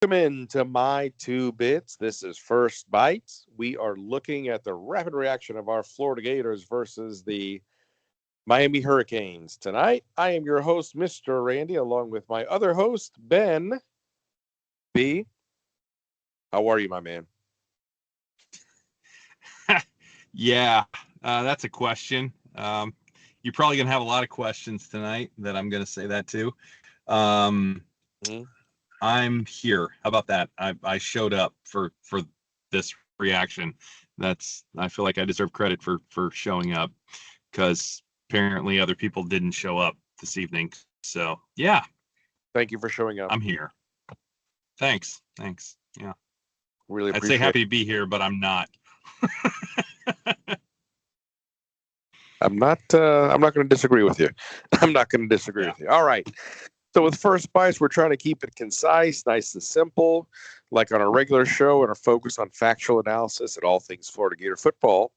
Welcome into my 2 bits. This is First Bites. We are looking at the rapid reaction of our Florida Gators versus the Miami Hurricanes. Tonight, I am your host, Mr. Randy, along with my other host, Ben B. How are you, my man? Yeah, that's a question. You're probably going to have a lot of questions tonight that I'm going to say that too. Mhm. I'm here. How about that? I showed up for this reaction. I feel like I deserve credit for showing up because apparently other people didn't show up this evening. So yeah, Thank you for showing up. I'm here. Thanks. Yeah, Really I'd say appreciate happy it. to be here, but I'm not. I'm not going to disagree with you. I'm not going to disagree Yeah. with you. All right. So with First Bites, we're trying to keep it concise, nice and simple, like on a regular show, and are focused on factual analysis and all things Florida Gator football.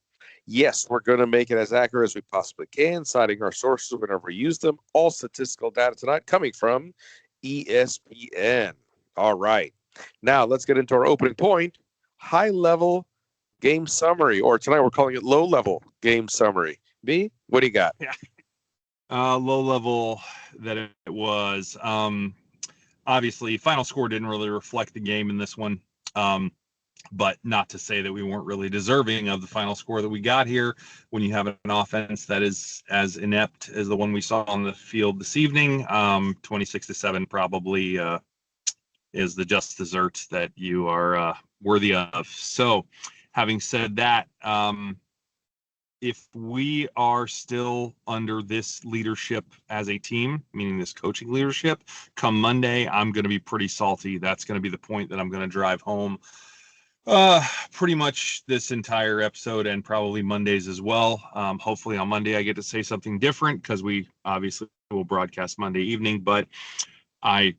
Yes, we're going to make it as accurate as we possibly can, citing our sources whenever we use them. All statistical data tonight coming from ESPN. All right. Now let's get into our opening point, high level game summary, or tonight we're calling it low level game summary. B, what do you got? Yeah. Low level that it was. Obviously, final score didn't really reflect the game in this one. But not to say that we weren't really deserving of the final score that we got here when you have an offense that is as inept as the one we saw on the field this evening. 26-7 probably is the just desserts that you are worthy of. So, having said that, if we are still under this leadership as a team, meaning this coaching leadership, come Monday, I'm going to be pretty salty. That's going to be the point that I'm going to drive home pretty much this entire episode and probably Mondays as well. Hopefully on Monday I get to say something different because we obviously will broadcast Monday evening, but I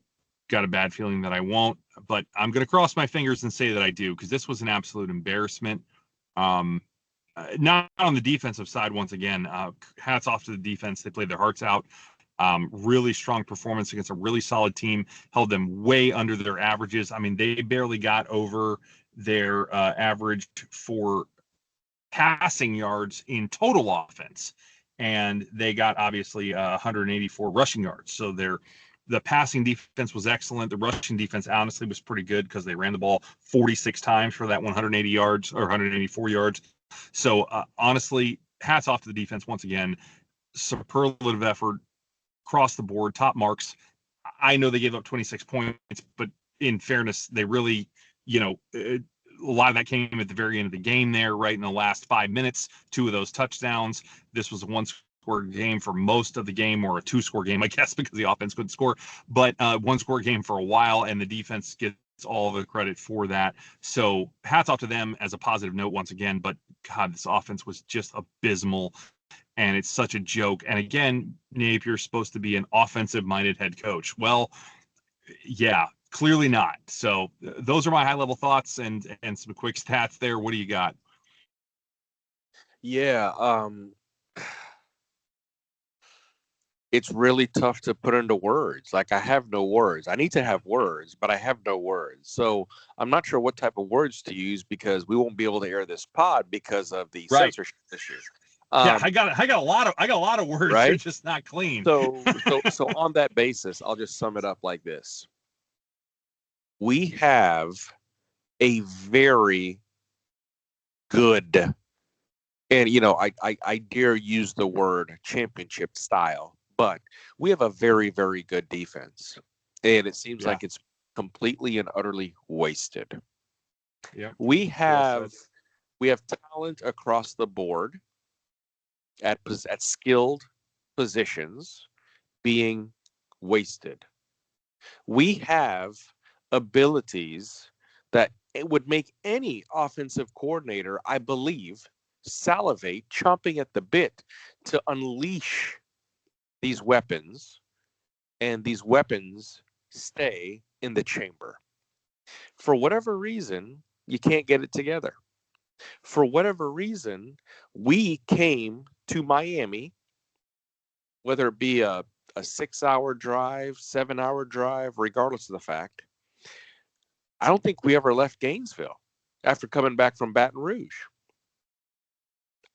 got a bad feeling that I won't. But I'm going to cross my fingers and say that I do because this was an absolute embarrassment. Um, Not on the defensive side, once again. Hats off to the defense. They played their hearts out. Really strong performance against a really solid team, held them way under their averages. I mean, they barely got over their average for passing yards in total offense, and they got obviously 184 rushing yards. So the passing defense was excellent. The rushing defense honestly was pretty good because they ran the ball 46 times for that 180 yards or 184 yards. So honestly, hats off to the defense once again. Superlative effort across the board, top marks. I know they gave up 26 points, but in fairness, they really, a lot of that came at the very end of the game there, right in the last 5 minutes. 2 of those touchdowns. This was a one-score game for most of the game, or a two-score game, I guess, because the offense couldn't score. But one-score game for a while, and the defense gets all the credit for that. So hats off to them as a positive note once again. But God, this offense was just abysmal, and it's such a joke. And again, Napier's supposed to be an offensive-minded head coach. Well, yeah, clearly not. So those are my high-level thoughts and some quick stats there. What do you got? Yeah, it's really tough to put into words. Like I have no words. I need to have words, but I have no words. So I'm not sure what type of words to use because we won't be able to air this pod because of the Right. censorship issue. Yeah, Um, I got a lot of words. They're right. just not clean. So on that basis, I'll just sum it up like this: we have a very good, and I dare use the word championship style, but we have a very, very good defense, and it seems Yeah. like it's completely and utterly wasted. Yep. We Well said. have we have talent across the board at skilled positions being wasted. We have abilities that it would make any offensive coordinator, I believe, salivate, chomping at the bit to unleash these weapons, and these weapons stay in the chamber. For whatever reason, you can't get it together. For whatever reason, we came to Miami, whether it be a 6 hour drive, 7 hour drive, regardless of the fact, I don't think we ever left Gainesville after coming back from Baton Rouge.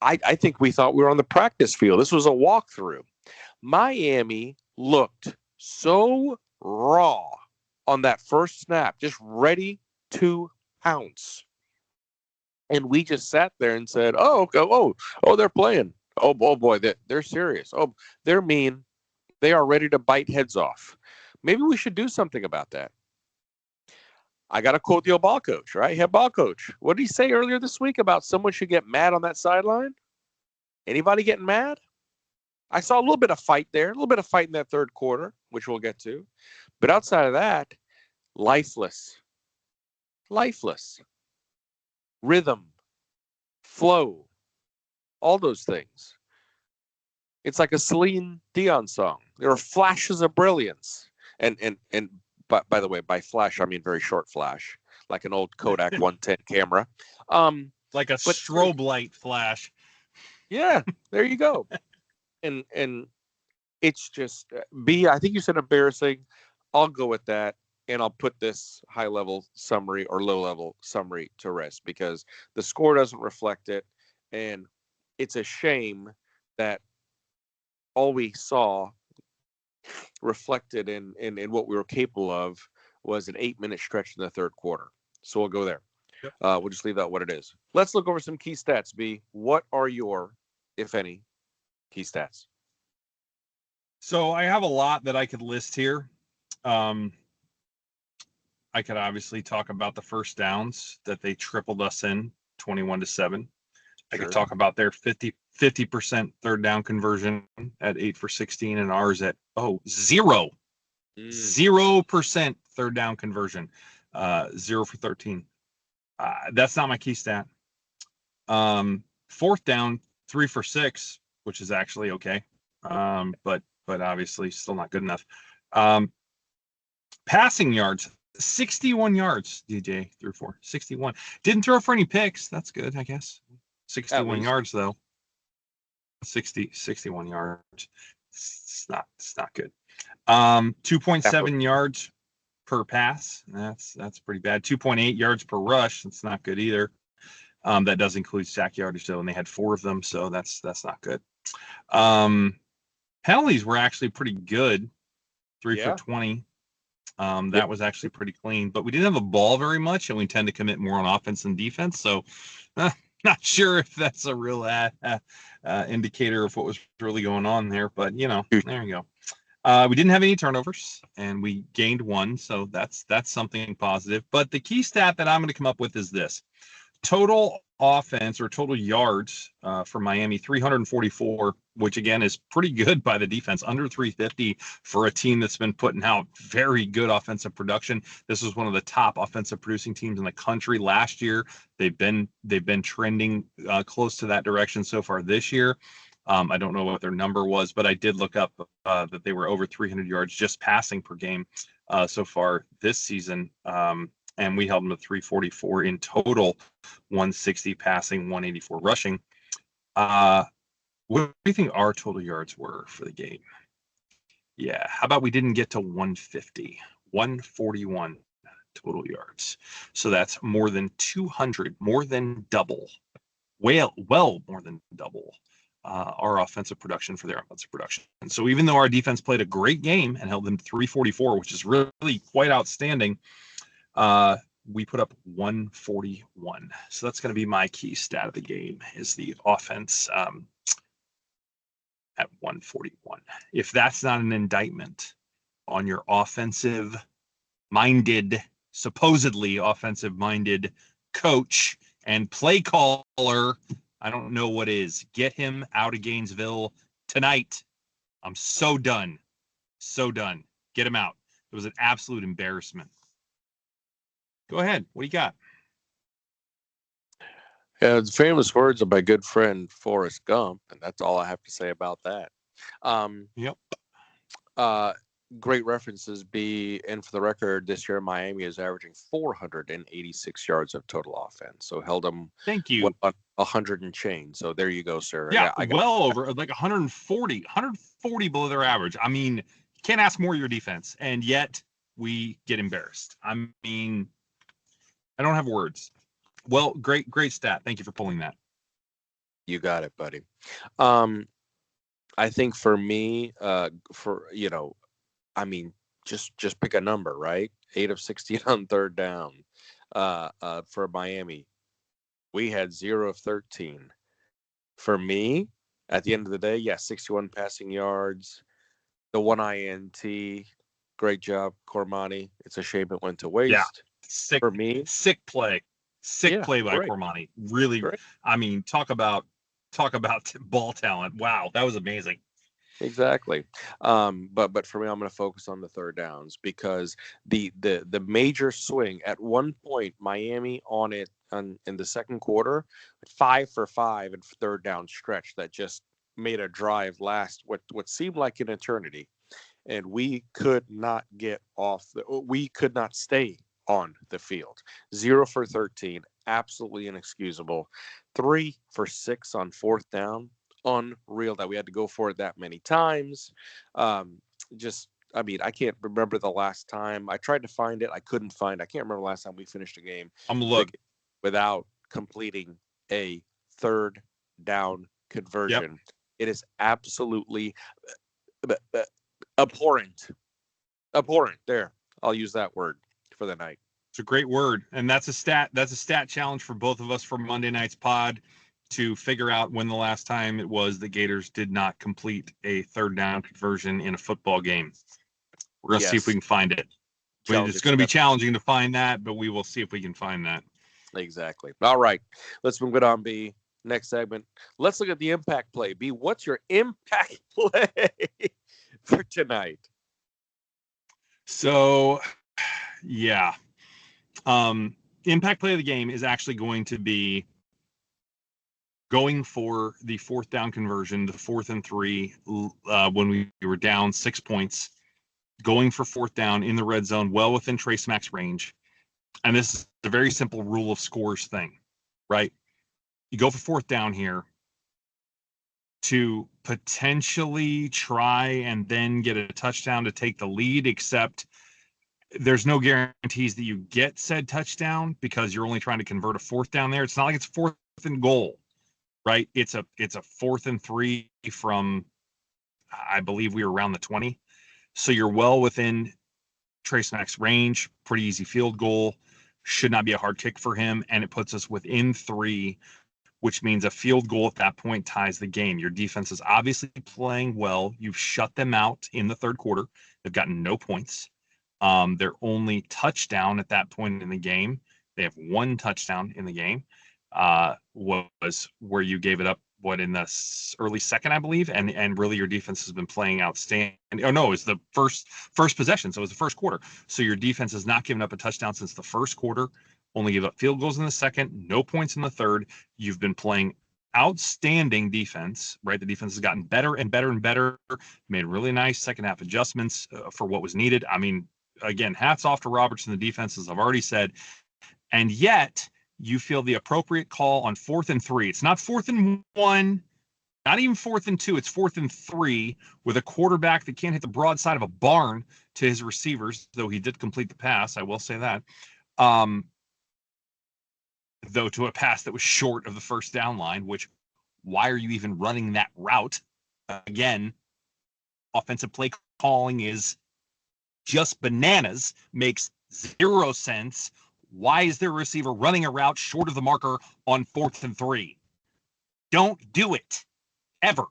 I think we thought we were on the practice field. This was a walkthrough. Miami looked so raw on that first snap, just ready to pounce. And we just sat there and said, they're playing. Oh boy, they're serious. Oh, they're mean. They are ready to bite heads off. Maybe we should do something about that. I got to quote the old ball coach, right? Head ball coach. What did he say earlier this week about someone should get mad on that sideline? Anybody getting mad? I saw a little bit of fight there, a little bit of fight in that third quarter, which we'll get to. But outside of that, lifeless. Rhythm, flow, all those things. It's like a Celine Dion song. There are flashes of brilliance. And by the way, by flash, I mean very short flash, like an old Kodak 110 camera. Like a strobe light flash. Yeah, there you go. And it's just, B, I think you said embarrassing. I'll go with that. And I'll put this high-level summary or low-level summary to rest because the score doesn't reflect it. And it's a shame that all we saw reflected in what we were capable of was an 8-minute stretch in the third quarter. So we'll go there. Yep. We'll just leave that what it is. Let's look over some key stats, B. What are your, if any, key stats? So I have a lot that I could list here. I could obviously talk about the first downs that they tripled us in 21-7. I could talk about their 50% third down conversion at 8 for 16 and ours at 0% third down conversion, 0 for 13. That's not my key stat. Fourth down, 3 for 6, which is actually okay. But obviously still not good enough. Passing yards, 61 yards, DJ threw for 61. Didn't throw for any picks. That's good, I guess. 61 yards though. 61 yards. It's not good. 2.7 yards per pass. That's pretty bad. 2.8 yards per rush. That's not good either. That does include sack yardage though, and they had 4 of them, so that's not good. Penalties were actually pretty good. 3 for 20. That was actually pretty clean, but we didn't have the ball very much, and we tend to commit more on offense than defense. So, not sure if that's a real indicator of what was really going on there. But there you go. We didn't have any turnovers, and we gained 1, so that's something positive. But the key stat that I'm going to come up with is this: total offense or total yards for Miami, 344, which again is pretty good by the defense, under 350 for a team that's been putting out very good offensive production. This was one of the top offensive producing teams in the country last year. They've been trending close to that direction so far this year. I don't know what their number was, but I did look up that they were over 300 yards just passing per game so far this season. And we held them to 344 in total, 160 passing, 184 rushing. What do you think our total yards were for the game? Yeah, how about we didn't get to 150, 141 total yards. So that's more than 200, more than double, well more than double our offensive production for their offensive production. And so even though our defense played a great game and held them to 344, which is really quite outstanding, we put up 141. So that's going to be my key stat of the game, is the offense at 141. If that's not an indictment on your supposedly offensive-minded coach and play caller, I don't know what is. Get him out of Gainesville tonight. I'm so done. Get him out. It was an absolute embarrassment. Go ahead. What do you got? Yeah, the famous words of my good friend Forrest Gump, and that's all I have to say about that. Yep. Great references, and for the record, this year Miami is averaging 486 yards of total offense. So held them. Thank you. 100 and change. So there you go, sir. Yeah, well over, like 140 below their average. I mean, you can't ask more of your defense, and yet we get embarrassed. I mean, I don't have words. Well, great stat. Thank you for pulling that. You got it, buddy. I think for me, I mean, just pick a number, right? 8 of 16 on third down. For Miami, we had 0 of 13. For me, at the end of the day, 61 passing yards, the 1 INT. Great job, Cormani. It's a shame it went to Yeah, waste. sick For me, play by great, Cormani. Really, great. I mean, talk about ball talent. Wow, that was amazing. Exactly. But for me, I'm going to focus on the third downs because the major swing at one point, Miami on it in the second quarter, 5 for 5 and third down stretch that just made a drive last what seemed like an eternity, and we could not we could not stay on the field. 0 for 13, absolutely inexcusable. 3 for 6 on fourth down, unreal that we had to go for it that many times. Just, I mean, I can't remember the last time. I tried to find it. I couldn't find it. I can't remember the last time we finished a game without completing a third down conversion. Yep. It is absolutely abhorrent. Abhorrent. There. I'll use that word for the night. It's a great word. And that's a stat challenge for both of us for Monday night's pod to figure out when the last time it was the Gators did not complete a third down conversion in a football game. We're going to see if we can find it. It's going to be challenging to find that, but we will see if we can find that. Exactly. All right. Let's move it on, B. Next segment. Let's look at the impact play. B, what's your impact play for tonight? So, yeah. Impact play of the game is actually going to be going for the fourth down conversion, the 4th and 3, when we were down 6 points, going for fourth down in the red zone, well within Trace Max range. And this is a very simple rule of scores thing, right? You go for fourth down here to potentially try and then get a touchdown to take the lead, except there's no guarantees that you get said touchdown because you're only trying to convert a fourth down there. It's not like it's 4th and goal, right? It's a 4th and 3 from, I believe we were around the 20. So you're well within Trace Max range, pretty easy field goal, should not be a hard kick for him. And it puts us within 3, which means a field goal at that point ties the game. Your defense is obviously playing well. You've shut them out in the third quarter. They've gotten no points. Their only touchdown at that point in the game, they have 1 touchdown in the game, was where you gave it up, in the early second, I believe, and really your defense has been playing outstanding. Oh no, it's the first possession, so it was the first quarter. So your defense has not given up a touchdown since the first quarter, only gave up field goals in the second, no points in the third. You've been playing outstanding defense, right? The defense has gotten better and better and better, made really nice second half adjustments for what was needed. I mean, again, hats off to Roberts and the defense, as I've already said. And yet you feel the appropriate call on 4th and 3. It's not 4th and 1, not even 4th and 2. It's 4th and 3 with a quarterback that can't hit the broadside of a barn to his receivers, though he did complete the pass. I will say that. Though to a pass that was short of the first down line, which, why are you even running that route? Again, offensive play calling is just bananas, makes 0 sense. Why is there a receiver running a route short of the marker on 4th and 3? Don't do it. Ever.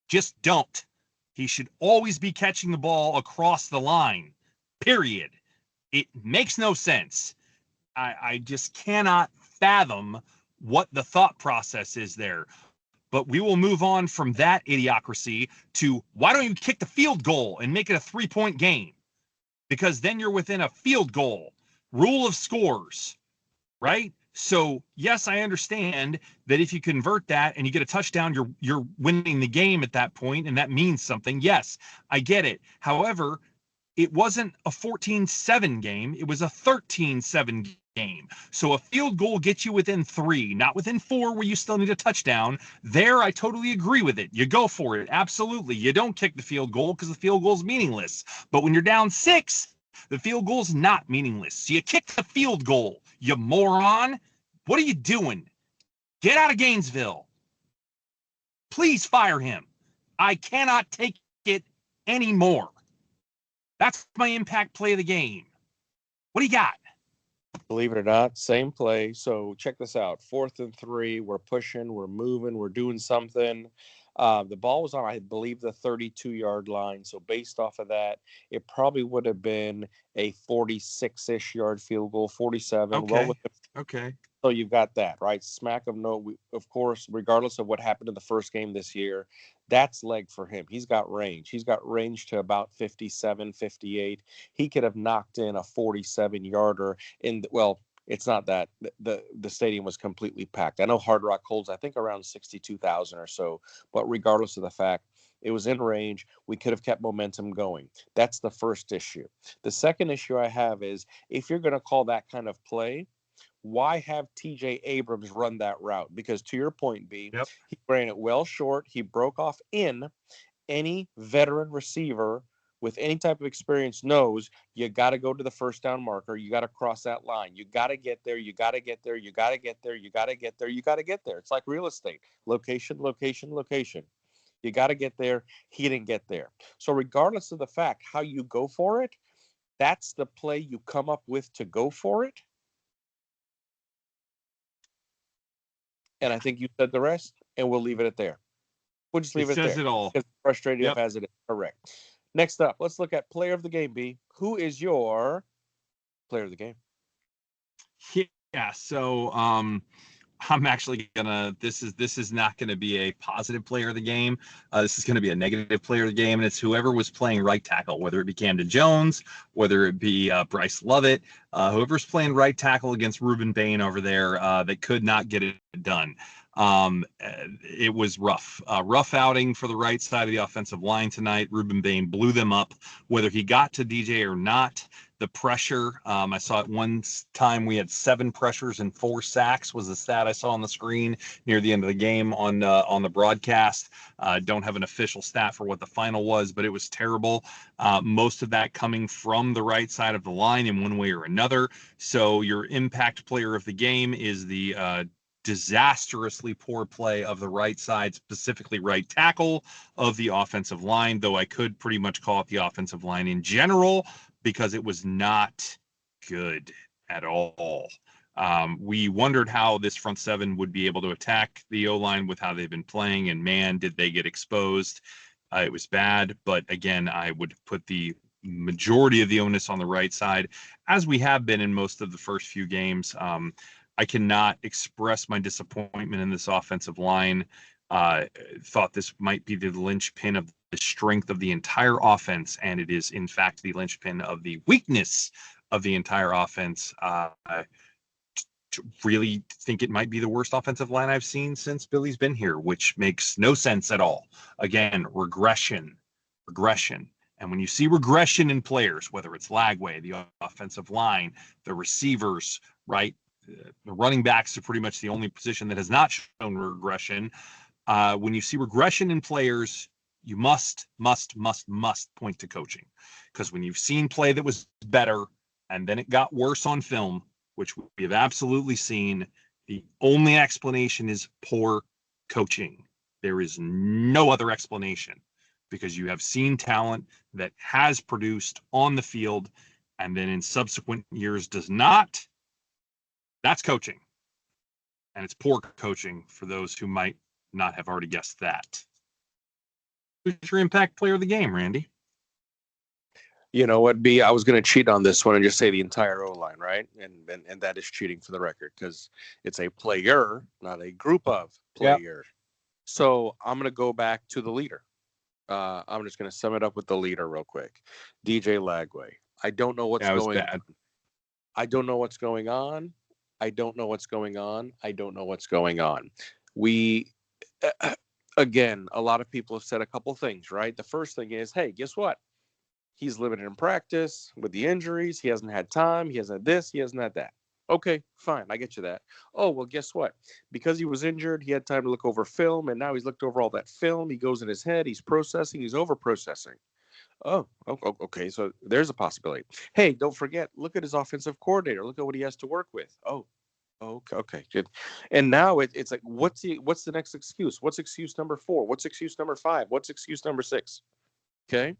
Just don't. He should always be catching the ball across the line. Period. It makes no sense. I just cannot fathom what the thought process is there. But we will move on from that idiocracy to, why don't you kick the field goal and make it a 3-point game? Because then you're within a field goal. Rule of scores, right? So, yes, I understand that if you convert that and you get a touchdown, you're winning the game at that point, and that means something. Yes, I get it. However, it wasn't a 14-7 game. It was a 13-7 game. So a field goal gets you within 3, not within 4 where you still need a touchdown. There, I totally agree with it. You go for it. Absolutely. You don't kick the field goal because the field goal is meaningless. But when you're down 6, The field goal's not meaningless. So you kick the field goal, you moron. What are you doing? Get out of Gainesville. Please fire him. I cannot take it anymore. That's my impact play of the game. What do you got? Believe it or not, same play. So check this out. 4th and 3. We're pushing. We're moving. We're doing something. The ball was on, I believe, the 32-yard line. So based off of that, it probably would have been a 46-ish yard field goal, 47. Okay. Okay. So you've got that, right? Smack of note. Of course, regardless of what happened in the first game this year, that's leg for him. He's got range. He's got range to about 57, 58. He could have knocked in a 47-yarder well, it's not that. The stadium was completely packed. I know Hard Rock holds, I think, around 62,000 or so, but regardless of the fact, it was in range. We could have kept momentum going. That's the first issue. The second issue I have is if you're going to call that kind of play, why have TJ Abrams run that route? Because to your point, B, Yep. he ran it well short. He broke off in. Any veteran receiver with any type of experience knows you got to go to the first down marker. You got to cross that line. You got to get there. You got to get there. You got to get there. You got to get there. You got to get there. It's like real estate. Location, location, location. You got to get there. He didn't get there. So regardless of the fact how you go for it, that's the play you come up with to go for it. And I think you said the rest, and we'll leave it at there. We'll just leave it there. Says it all. As frustrating as it is. Correct. Next up, let's look at player of the game, B. Who is your player of the game? Yeah, so I'm actually gonna. This is not going to be a positive player of the game. This is going to be a negative player of the game, and it's whoever was playing right tackle, whether it be Camden Jones, whether it be Bryce Lovett, whoever's playing right tackle against Reuben Bain over there, that could not get it done. It was rough outing for the right side of the offensive line tonight. Reuben Bain blew them up, whether he got to DJ or not. The pressure, I saw at one time we had 7 pressures and 4 sacks was the stat I saw on the screen near the end of the game on the broadcast. Don't have an official stat for what the final was, but it was terrible. Most of that coming from the right side of the line in one way or another. So your impact player of the game is the disastrously poor play of the right side, specifically right tackle of the offensive line, though I could pretty much call it the offensive line in general because it was not good at all. We wondered how this front seven would be able to attack the O-line with how they've been playing, and man, did they get exposed. It was bad, but again, I would put the majority of the onus on the right side, as we have been in most of the first few games. I cannot express my disappointment in this offensive line. Thought this might be the linchpin of the strength of the entire offense, and it is, in fact, the linchpin of the weakness of the entire offense. Really think it might be the worst offensive line I've seen since Billy's been here, which makes no sense at all. Again, regression. And when you see regression in players, whether it's Lagway, the offensive line, the receivers, right? The running backs are pretty much the only position that has not shown regression. When you see regression in players, you must point to coaching. Because when you've seen play that was better and then it got worse on film, which we have absolutely seen, the only explanation is poor coaching. There is no other explanation, because you have seen talent that has produced on the field and then in subsequent years does not. That's coaching. And it's poor coaching for those who might not have already guessed that. Who's your impact player of the game, Randy? You know what, B? I was going to cheat on this one and just say the entire O-line, right? And that is cheating for the record, because it's a player, not a group of players. Yep. So I'm going to go back to the leader. I'm just going to sum it up with the leader real quick. DJ Lagway. I don't know what's going on. I don't know what's going on. I don't know what's going on. I don't know what's going on. We, again, a lot of people have said a couple things, right? The first thing is, hey, guess what? He's limited in practice with the injuries. He hasn't had time. He hasn't had this. He hasn't had that. Okay, fine. I get you that. Oh, well, guess what? Because he was injured, he had time to look over film, and now he's looked over all that film. He goes in his head. He's processing. He's over-processing. Okay. So there's a possibility. Hey, don't forget, look at his offensive coordinator. Look at what he has to work with. Okay, good. And now it's like, what's the next excuse? What's excuse number 4? What's excuse number 5? What's excuse number 6? Okay.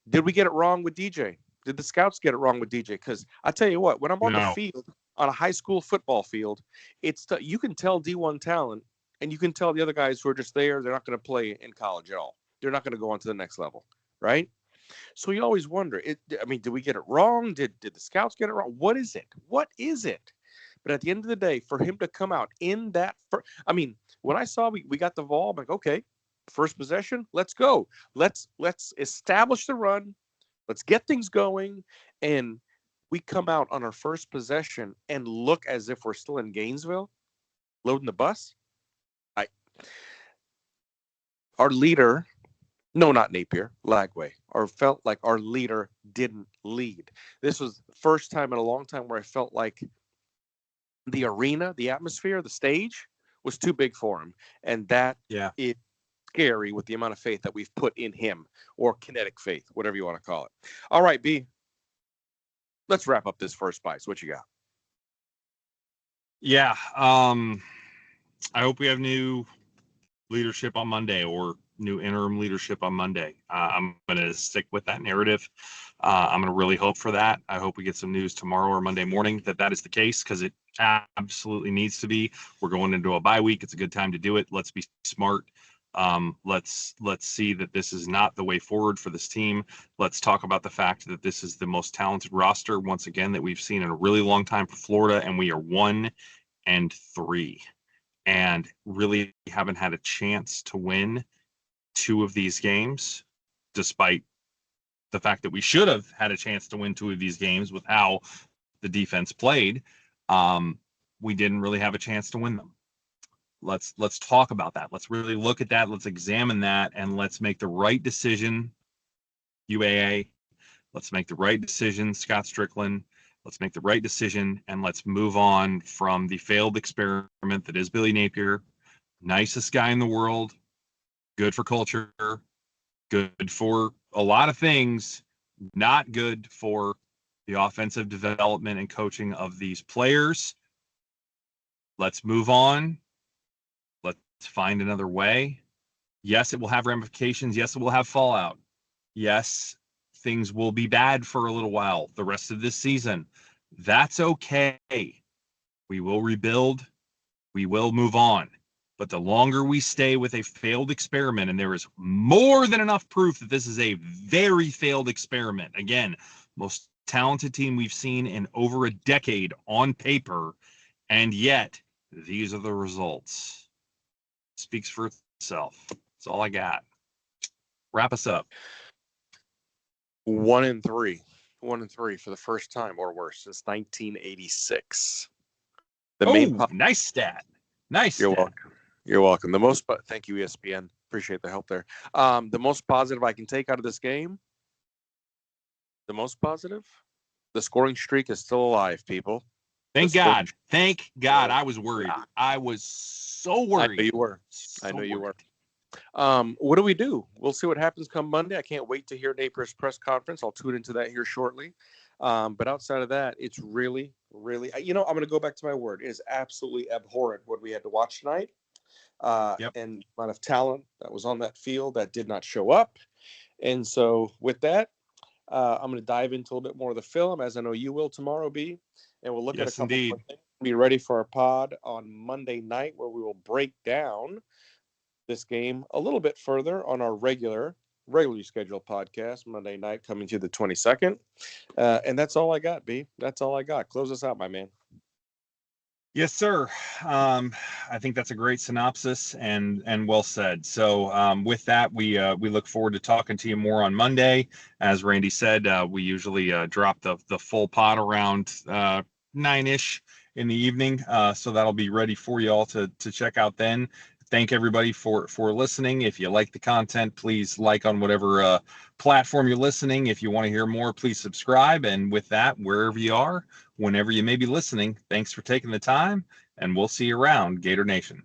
Did we get it wrong with DJ? Did the scouts get it wrong with DJ? Because I tell you what, when I'm on the No. field, on a high school football field, you can tell D1 talent, and you can tell the other guys who are just there, they're not going to play in college at all. They're not going to go on to the next level, right? So you always wonder. Did we get it wrong? Did the scouts get it wrong? What is it? What is it? But at the end of the day, for him to come out in that, when I saw we got the ball, I'm like, okay, first possession, let's go. Let's establish the run. Let's get things going. And we come out on our first possession and look as if we're still in Gainesville, loading the bus. Our leader, no, not Napier, Lagway, or felt like our leader didn't lead. This was the first time in a long time where I felt like the arena, the atmosphere, the stage was too big for him. And that is scary with the amount of faith that we've put in him, or kinetic faith, whatever you want to call it. All right, B, let's wrap up this first bites. What you got? Yeah. I hope we have new leadership on Monday, or new interim leadership on Monday. I'm going to stick with that narrative. I'm going to really hope for that. I hope we get some news tomorrow or Monday morning that is the case, because it absolutely needs to be. We're going into a bye week. It's a good time to do it. Let's be smart. Let's see that this is not the way forward for this team. Let's talk about the fact that this is the most talented roster, once again, that we've seen in a really long time for Florida, and we are 1-3. And really haven't had a chance to win 2 of these games, despite the fact that we should have had a chance to win 2 of these games with how the defense played. We didn't really have a chance to win them. Let's talk about that. Let's really look at that. Let's examine that, and let's make the right decision, UAA. Let's make the right decision, Scott Strickland. Let's make the right decision, and let's move on from the failed experiment that is Billy Napier. Nicest guy in the world, good for culture, good for a lot of things, not good for the offensive development and coaching of these players. Let's move on. Let's find another way. Yes, it will have ramifications. Yes, it will have fallout. Yes, things will be bad for a little while, the rest of this season. That's okay. We will rebuild. We will move on. But the longer we stay with a failed experiment, and there is more than enough proof that this is a very failed experiment. Again, most talented team we've seen in over a decade on paper, and yet these are the results. Speaks for itself. That's all I got. Wrap us up. 1-3. 1-3 for the first time, or worse, since 1986. Nice stat. Nice. You're welcome. You're welcome. Thank you, ESPN. Appreciate the help there. The most positive I can take out of this game, the scoring streak is still alive, people. Thank God. Thank God. I was worried. I was so worried. I know you were. I know you were. What do we do? We'll see what happens come Monday. I can't wait to hear Napier's press conference. I'll tune into that here shortly. But outside of that, it's really, really, I'm going to go back to my word. It is absolutely abhorrent what we had to watch tonight. And the amount of talent that was on that field that did not show up. And so with that, I'm going to dive into a little bit more of the film, as I know you will tomorrow, B. And we'll look at a couple more things. Be ready for our pod on Monday night, where we will break down this game a little bit further on our regularly scheduled podcast Monday night, coming to the 22nd. And that's all I got, B. That's all I got. Close us out, my man. Yes, sir. I think that's a great synopsis and well said. So with that, we look forward to talking to you more on Monday. As Randy said, we usually drop the full pod around 9-ish in the evening. So that'll be ready for you all to check out then. Thank everybody for listening. If you like the content, please like on whatever platform you're listening. If you want to hear more, please subscribe. And with that, wherever you are, whenever you may be listening, thanks for taking the time, and we'll see you around, Gator Nation.